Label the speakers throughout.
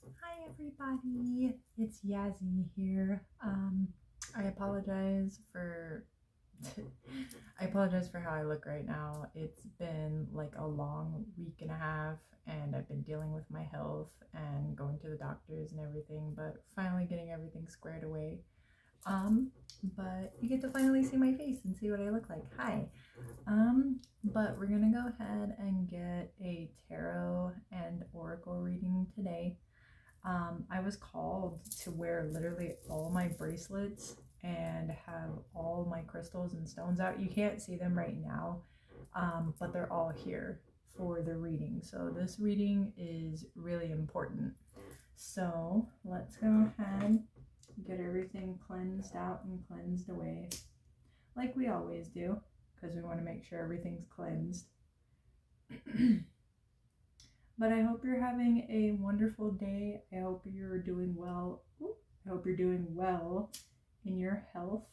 Speaker 1: Hi everybody, it's Yazzie here. I apologize for I apologize for how I look right now. It's been like a long week and a half and I've been dealing with my health and going to the doctors and everything, but finally getting everything squared away. Um, but you get to finally see my face and see what I look like. Hi. But we're gonna go ahead and get a tarot and oracle reading today. I was called to wear literally all my bracelets and have all my crystals and stones out. You can't see them right now, but they're all here for the reading. So this reading is really important. So let's go ahead, get everything cleansed out and cleansed away like we always do because we want to make sure everything's cleansed. But I hope you're having a wonderful day. I hope you're doing well. I hope you're doing well in your health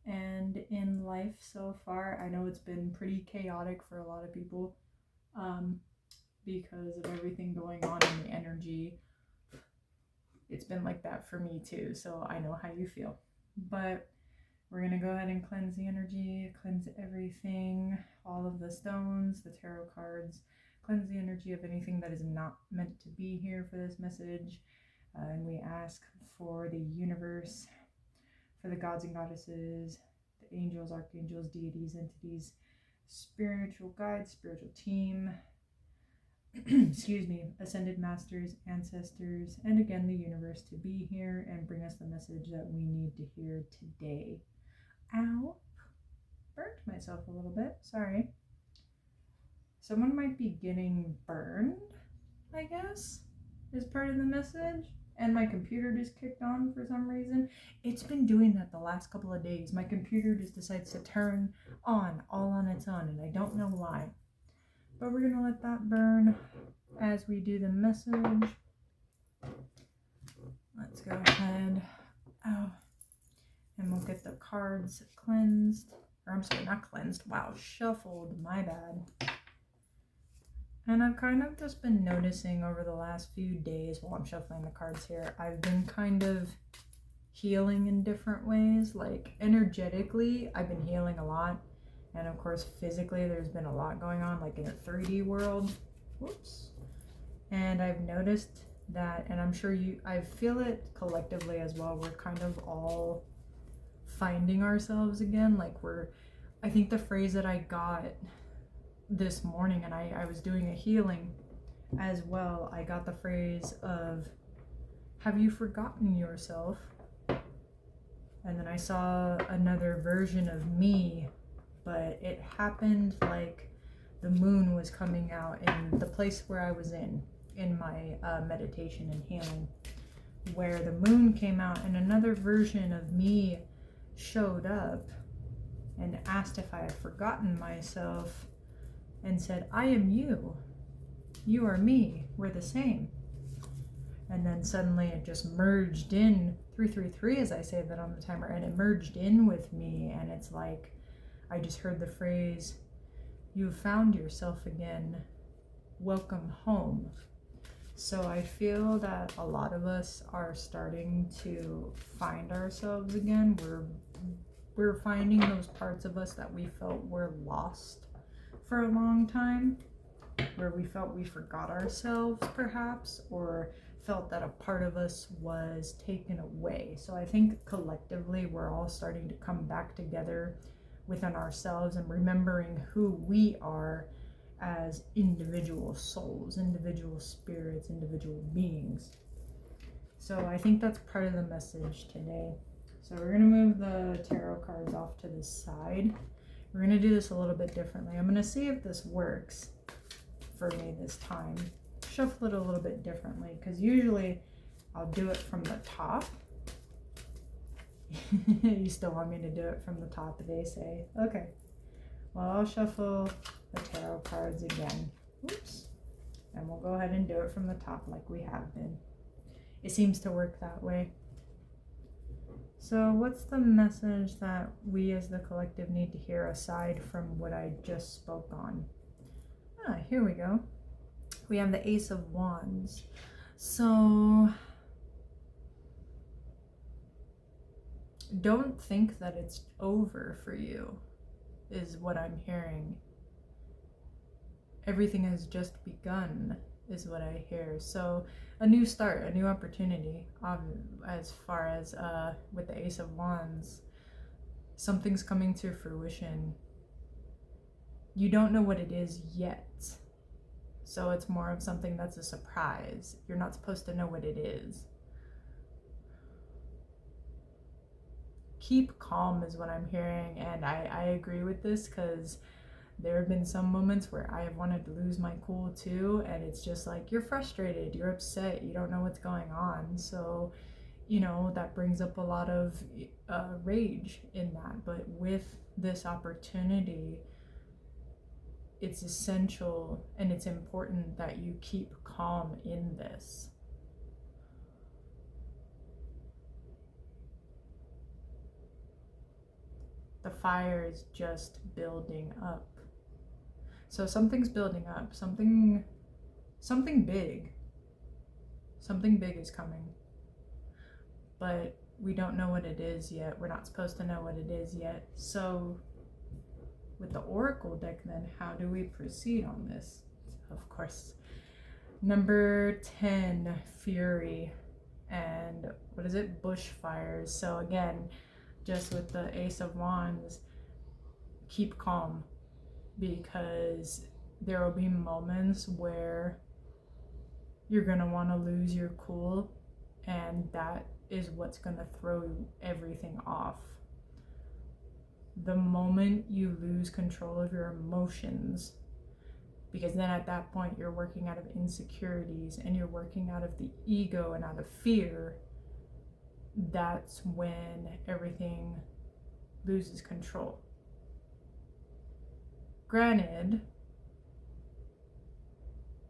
Speaker 1: and in life so far. I know it's been pretty chaotic for a lot of people because of everything going on in the energy. It's been like that for me too, so I know how you feel. But we're going to go ahead and cleanse the energy, cleanse everything, all of the stones, the tarot cards, cleanse the energy of anything that is not meant to be here for this message. And we ask for the universe, for the gods and goddesses, the angels, archangels, deities, entities, spiritual guides, spiritual team, excuse me, ascended masters, ancestors, and again the universe to be here and bring us the message that we need to hear today. Ow, burnt myself a little bit, sorry. Someone might be getting burned, I guess, is part of the message. And my computer just kicked on for some reason. It's been doing that the last couple of days. My computer just decides to turn on all on its own, and I don't know why. But we're going to let that burn as we do the message. Let's go ahead. Oh. And we'll get the cards cleansed. Or I'm sorry, not cleansed. Wow, shuffled. My bad. And I've kind of just been noticing over the last few days while I'm shuffling the cards here, I've been kind of healing in different ways. Like energetically, I've been healing a lot. And of course, physically, there's been a lot going on, like in the 3D world. Whoops. And I've noticed that, and I'm sure I feel it collectively as well. We're kind of all finding ourselves again. Like I think the phrase that I got this morning, and I was doing a healing as well, I got the phrase of, have you forgotten yourself? And then I saw another version of me, but it happened like the moon was coming out in the place where I was in my meditation and healing, where the moon came out and another version of me showed up and asked if I had forgotten myself and said, I am you. You are me. We're the same. And then suddenly it just merged in 333, as I say that on the timer, and it merged in with me. And it's like, I just heard the phrase, you've found yourself again. Welcome home. So I feel that a lot of us are starting to find ourselves again. We're finding those parts of us that we felt were lost for a long time, where we felt we forgot ourselves perhaps, or felt that a part of us was taken away. So I think collectively we're all starting to come back together within ourselves and remembering who we are as individual souls, individual spirits, individual beings. So I think that's part of the message today. So we're going to move the tarot cards off to the side. We're going to do this a little bit differently. I'm going to see if this works for me this time. Shuffle it a little bit differently, because usually I'll do it from the top. You still want me to do it from the top, they say. Okay. Well, I'll shuffle the tarot cards again. Oops. And we'll go ahead and do it from the top like we have been. It seems to work that way. So what's the message that we as the collective need to hear aside from what I just spoke on? Here we go. We have the Ace of Wands. So don't think that it's over for you, is what I'm hearing. Everything has just begun, is what I hear. So a new start, a new opportunity. As far as with the Ace of Wands, something's coming to fruition. You don't know what it is yet. So it's more of something that's a surprise. You're not supposed to know what it is. Keep calm is what I'm hearing, and I agree with this, because there have been some moments where I have wanted to lose my cool too, and it's just like you're frustrated, you're upset, you don't know what's going on. So, you know, that brings up a lot of rage in that. But with this opportunity, it's essential and it's important that you keep calm in this. The fire is just building up. So something's building up, something big. Something big is coming. But we don't know what it is yet. We're not supposed to know what it is yet. So with the Oracle deck, then how do we proceed on this? Of course, number 10, Fury, and what is it? Bushfires. So again, just with the Ace of Wands, keep calm, because there will be moments where you're going to want to lose your cool, and that is what's going to throw everything off. The moment you lose control of your emotions, because then at that point you're working out of insecurities and you're working out of the ego and out of fear, that's when everything loses control. Granted,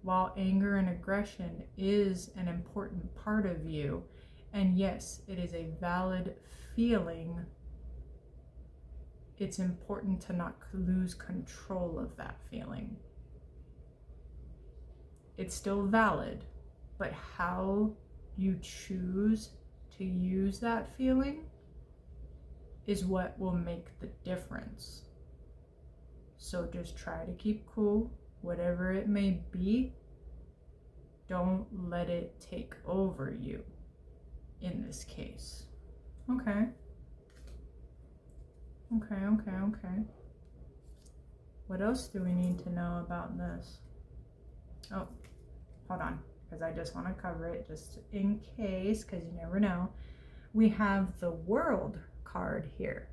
Speaker 1: while anger and aggression is an important part of you, and yes, it is a valid feeling, it's important to not lose control of that feeling. It's still valid, but how you choose to use that feeling is what will make the difference. So just try to keep cool, whatever it may be. Don't let it take over you in this case. Okay. Okay. What else do we need to know about this? Oh, hold on, because I just want to cover it just in case, because you never know. We have the World card here.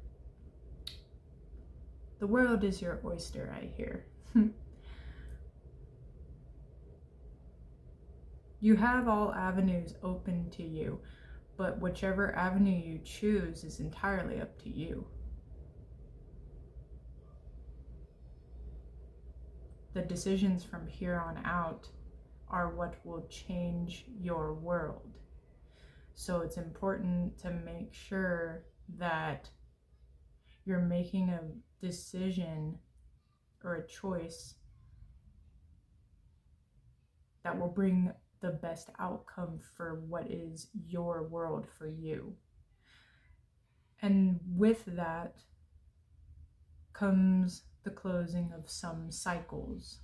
Speaker 1: The world is your oyster, I hear. You have all avenues open to you, but whichever avenue you choose is entirely up to you. The decisions from here on out are what will change your world. So it's important to make sure that you're making a decision or a choice that will bring the best outcome for what is your world for you. And with that comes the closing of some cycles,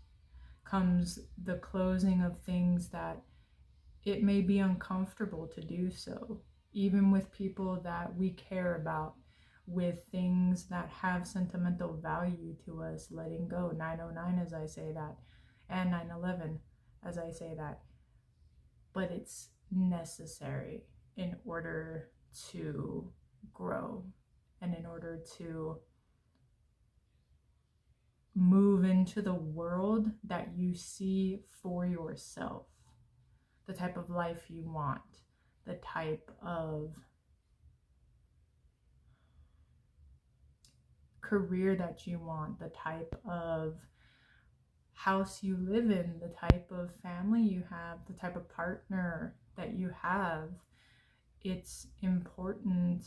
Speaker 1: comes the closing of things that it may be uncomfortable to do so, even with people that we care about, with things that have sentimental value to us, letting go. 909 as I say that, and 911 as I say that. But it's necessary in order to grow and in order to move into the world that you see for yourself, the type of life you want, the type of career that you want, the type of house you live in, the type of family you have, the type of partner that you have. It's important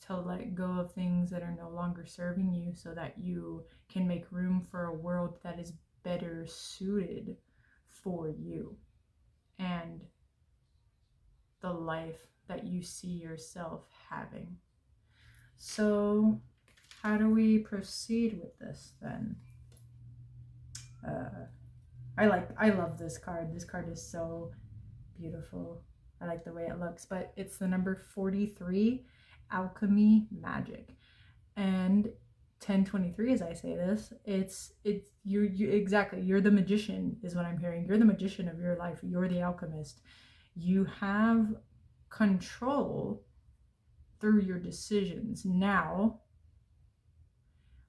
Speaker 1: to let go of things that are no longer serving you so that you can make room for a world that is better suited for you. the life that you see yourself having. So how do we proceed with this then? I love this card. This card is so beautiful. I like the way it looks, but it's the number 43, Alchemy Magic. And 1023, as I say this, it's you exactly, you're the magician is what I'm hearing. You're the magician of your life. You're the alchemist. You have control through your decisions. Now,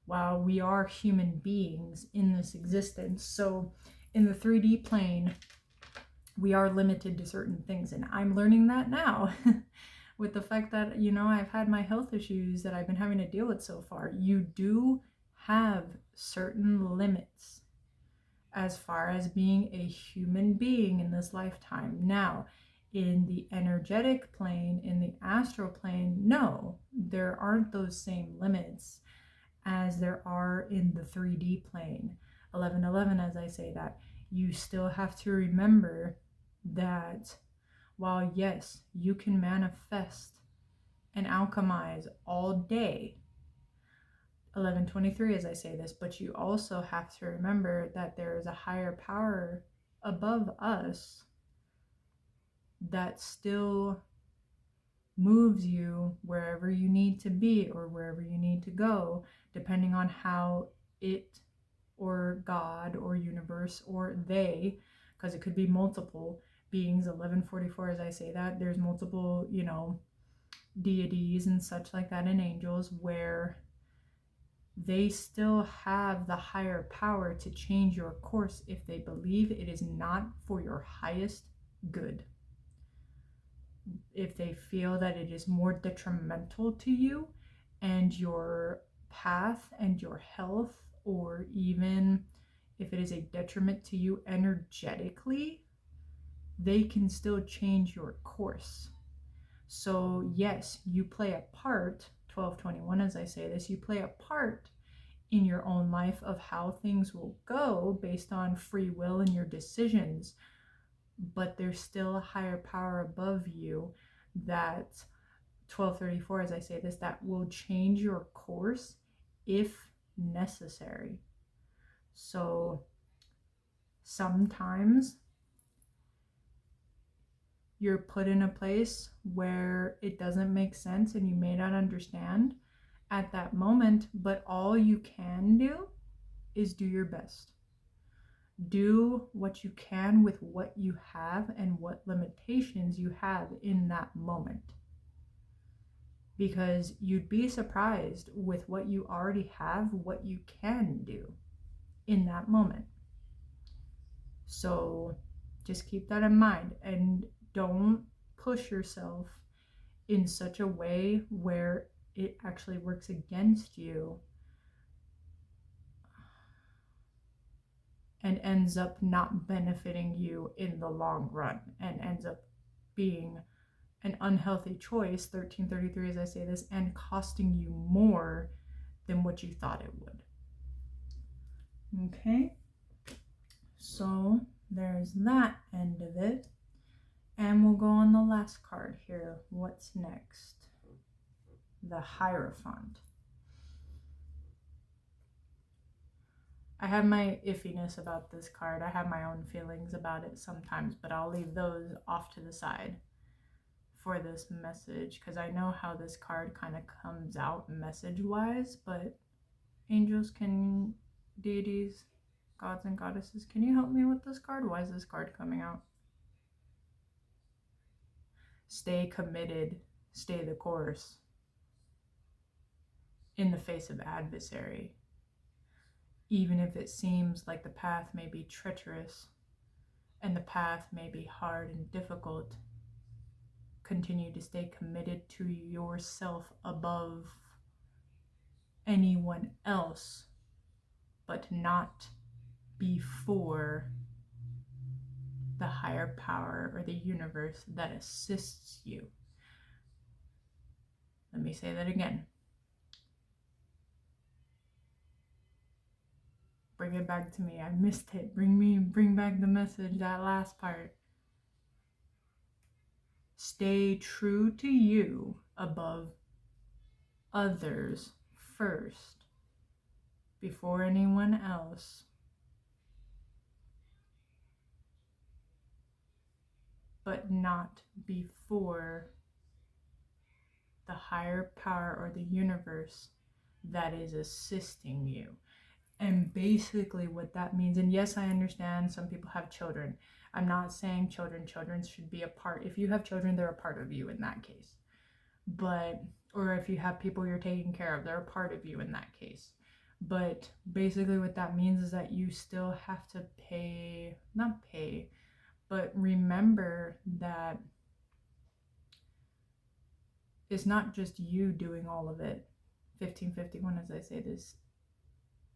Speaker 1: while we are human beings in this existence, so in the 3D plane, we are limited to certain things, and I'm learning that now with the fact that, you know, I've had my health issues that I've been having to deal with so far. You do have certain limits as far as being a human being in this lifetime. Now, in the energetic plane, in the astral plane, no, there aren't those same limits as there are in the 3D plane. 1111, as I say that, you still have to remember that while yes, you can manifest and alchemize all day, 1123, as I say this, but you also have to remember that there is a higher power above us that still moves you wherever you need to be or wherever you need to go, depending on how it or God or universe or they, because it could be multiple beings. 1144, as I say that, there's multiple, you know, deities and such like that, and angels, where they still have the higher power to change your course if they believe it is not for your highest good. If they feel that it is more detrimental to you and your path and your health, or even if it is a detriment to you energetically, they can still change your course. So yes, you play a part, 1221, as I say this, you play a part in your own life of how things will go based on free will and your decisions, but there's still a higher power above you that 1234, as I say this, that will change your course if necessary. So sometimes you're put in a place where it doesn't make sense and you may not understand at that moment, but all you can do is do your best. Do what you can with what you have and what limitations you have in that moment. Because you'd be surprised with what you already have, what you can do in that moment. So just keep that in mind, and don't push yourself in such a way where it actually works against you and ends up not benefiting you in the long run and ends up being an unhealthy choice, 1333, as I say this, and costing you more than what you thought it would. Okay, so there's that end of it. And we'll go on the last card here. What's next? The Hierophant. I have my iffiness about this card. I have my own feelings about it sometimes, but I'll leave those off to the side for this message, because I know how this card kind of comes out message-wise, but angels, deities, gods and goddesses, can you help me with this card? Why is this card coming out? Stay committed, stay the course in the face of adversary. Even if it seems like the path may be treacherous and the path may be hard and difficult, continue to stay committed to yourself above anyone else, but not before the higher power or the universe that assists you. Let me say that again. Bring it back to me. I missed it. Bring back the message, that last part. stay true to you above others first, before anyone else, but not before the higher power or the universe that is assisting you. And basically what that means, and yes, I understand some people have children. I'm not saying children should be a part. If you have children, they're a part of you in that case. But, or if you have people you're taking care of, they're a part of you in that case. But basically what that means is that you still have to not pay, but remember that it's not just you doing all of it. 1551, as I say this,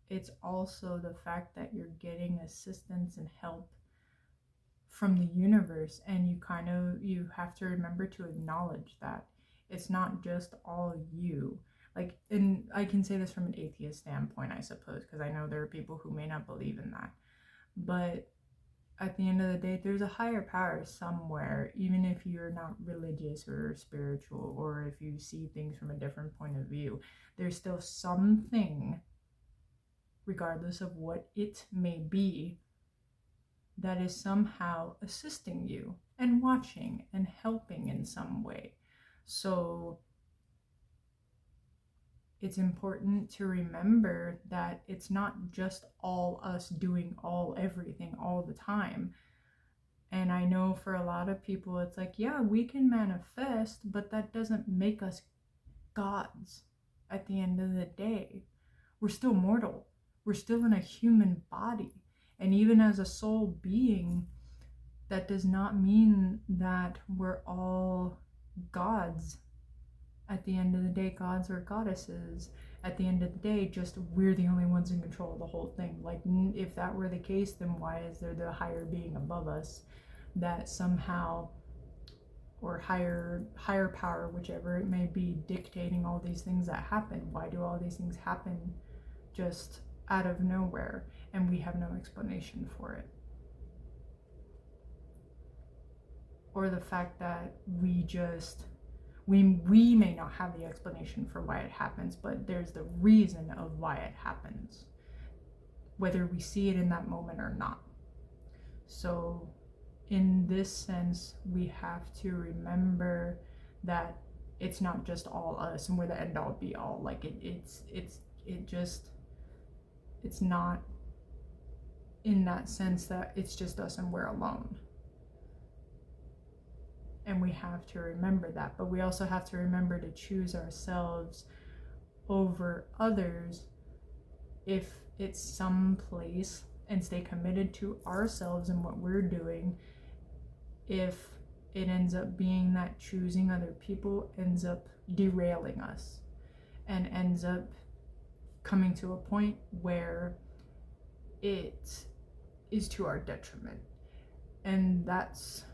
Speaker 1: it's also the fact that you're getting assistance and help from the universe, and you have to remember to acknowledge that it's not just all you. Like, and I can say this from an atheist standpoint, I suppose, because I know there are people who may not believe in that, but at the end of the day, there's a higher power somewhere, even if you're not religious or spiritual, or if you see things from a different point of view. There's still something, regardless of what it may be, that is somehow assisting you and watching and helping in some way. So it's important to remember that it's not just all us doing everything all the time. And I know for a lot of people, it's like, yeah, we can manifest, but that doesn't make us gods at the end of the day. We're still mortal. We're still in a human body. And even as a soul being, that does not mean that we're all gods. At the end of the day, gods or goddesses. At the end of the day, just we're the only ones in control of the whole thing. Like, if that were the case, then why is there the higher being above us that somehow, or higher power, whichever it may be, dictating all these things that happen? Why do all these things happen just out of nowhere, and we have no explanation for it? Or the fact that we may not have the explanation for why it happens, but there's the reason of why it happens, whether we see it in that moment or not. So in this sense, we have to remember that it's not just all us and we're the end all be all. Like, it's not in that sense that it's just us and we're alone. And we have to remember that, but we also have to remember to choose ourselves over others if it's someplace, and stay committed to ourselves and what we're doing. If it ends up being that choosing other people ends up derailing us and ends up coming to a point where it is to our detriment. And that's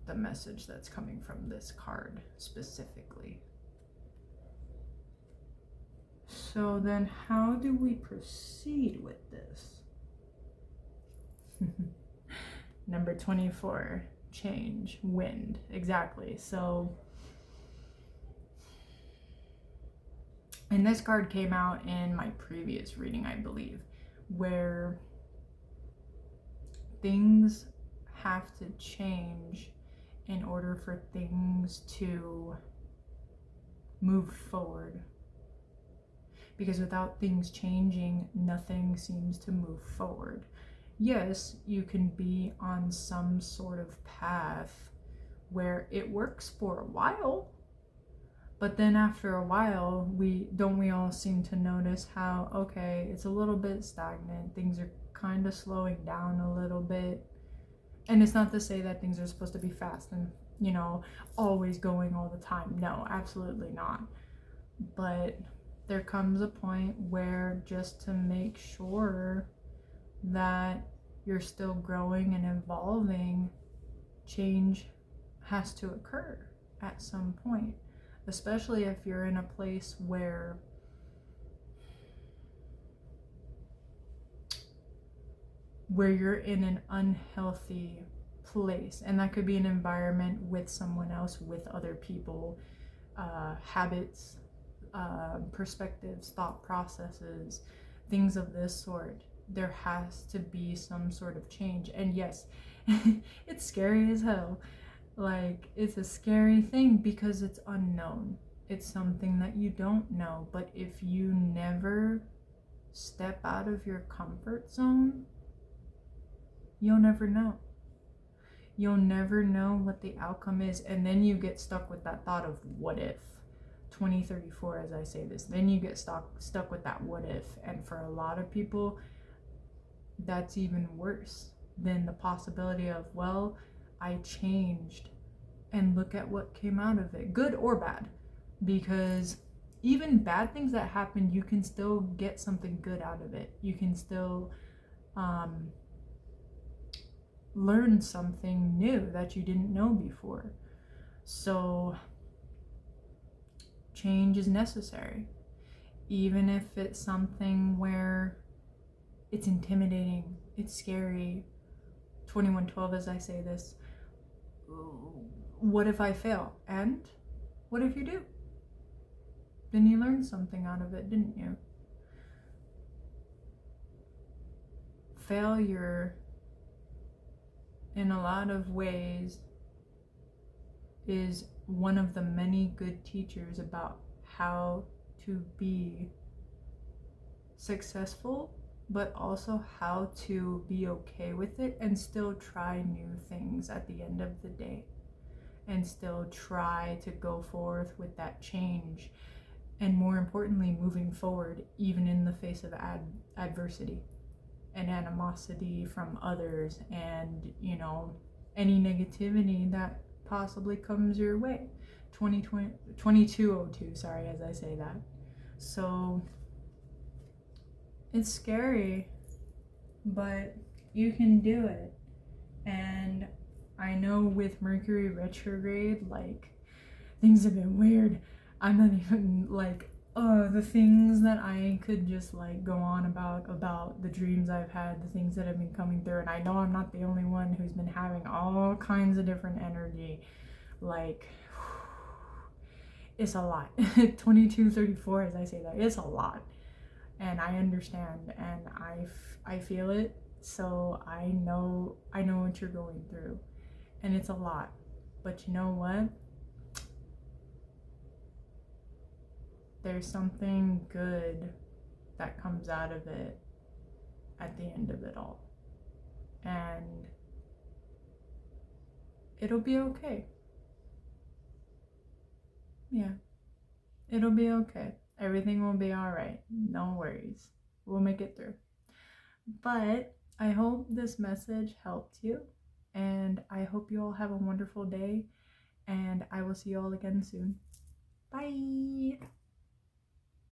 Speaker 1: the message that's coming from this card specifically. So then how do we proceed with this? Number 24, change, wind. Exactly. So, and this card came out in my previous reading, I believe, where things have to change in order for things to move forward. Because without things changing, nothing seems to move forward. Yes, you can be on some sort of path where it works for a while, but then after a while, we all seem to notice how, okay, it's a little bit stagnant, things are kind of slowing down a little bit. And it's not to say that things are supposed to be fast and, always going all the time. No, absolutely not. But there comes a point where, just to make sure that you're still growing and evolving, change has to occur at some point, especially if you're in a place where you're in an unhealthy place, and that could be an environment with someone else, with other people, habits, perspectives, thought processes, things of this sort. There has to be some sort of change. And yes, it's scary as hell. Like, it's a scary thing because it's unknown. It's something that you don't know. But if you never step out of your comfort zone, you'll never know. You'll never know what the outcome is. And then you get stuck with that thought of what if. 2034, as I say this. Then you get stuck with that what if. And for a lot of people, that's even worse than the possibility of, well, I changed and look at what came out of it, good or bad. Because even bad things that happen, you can still get something good out of it. You can still learn something new that you didn't know before. So change is necessary, even if it's something where it's intimidating, it's scary. 2112, as I say this, what if I fail? And what if you do? Then you learned something out of it, didn't you? Failure, in a lot of ways, is one of the many good teachers about how to be successful, but also how to be okay with it and still try new things at the end of the day, and still try to go forth with that change, and more importantly, moving forward even in the face of adversity and animosity from others, and any negativity that possibly comes your way. 2202, sorry, as I say that. So it's scary, but you can do it. And I know with Mercury retrograde, like, things have been weird. I'm not even like, the things that I could just like go on about the dreams I've had, the things that have been coming through. And I know I'm not the only one who's been having all kinds of different energy. Like, it's a lot. 2234, as I say that, it's a lot. And I understand, and I feel it. So I know what you're going through, and it's a lot. But you know what? There's something good that comes out of it at the end of it all. And it'll be okay. Yeah, it'll be okay. Everything will be all right. No worries. We'll make it through. But I hope this message helped you, and I hope you all have a wonderful day, and I will see you all again soon. Bye.